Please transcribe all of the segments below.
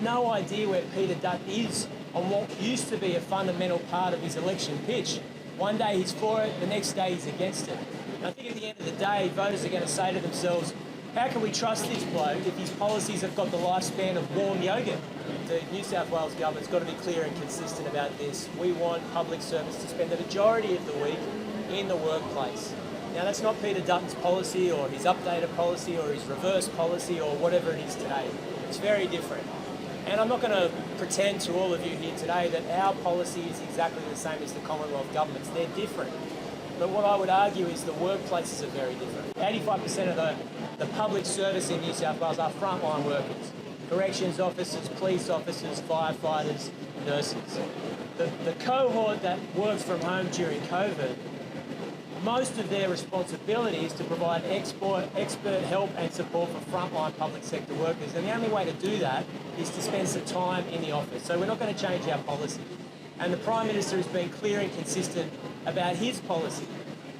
no idea where Peter Dutton is on what used to be a fundamental part of his election pitch. One day he's for it, the next day he's against it. And I think at the end of the day, voters are going to say to themselves, how can we trust this bloke if his policies have got the lifespan of warm yoghurt? The New South Wales government's got to be clear and consistent about this. We want public servants to spend the majority of the week in the workplace. Now, that's not Peter Dutton's policy or his updated policy or his reverse policy or whatever it is today. It's very different. And I'm not going to pretend to all of you here today that our policy is exactly the same as the Commonwealth government's. They're different. But what I would argue is the workplaces are very different. 85% of the public service in New South Wales are frontline workers. Corrections officers, police officers, firefighters, nurses. The cohort that works from home during COVID, most of their responsibility is to provide expert help and support for frontline public sector workers. And the only way to do that is to spend some time in the office. So we're not going to change our policy. And the Prime Minister has been clear and consistent about his policy.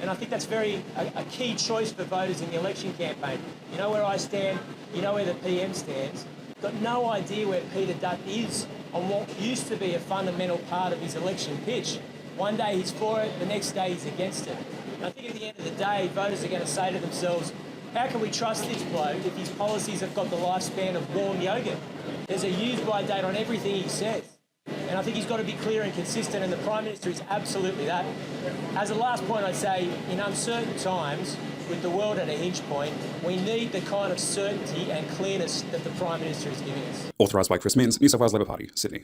And I think that's a key choice for voters in the election campaign. You know where I stand, you know where the PM stands. Got no idea where Peter Dutton is on what used to be a fundamental part of his election pitch. One day he's for it, the next day he's against it. And I think at the end of the day, voters are going to say to themselves, how can we trust this bloke if his policies have got the lifespan of warm yoghurt? There's a use-by date on everything he says. And I think he's got to be clear and consistent, and the Prime Minister is absolutely that. As a last point, I'd say, in uncertain times, with the world at a hinge point, we need the kind of certainty and clearness that the Prime Minister is giving us. Authorised by Chris Minns, New South Wales Labor Party, Sydney.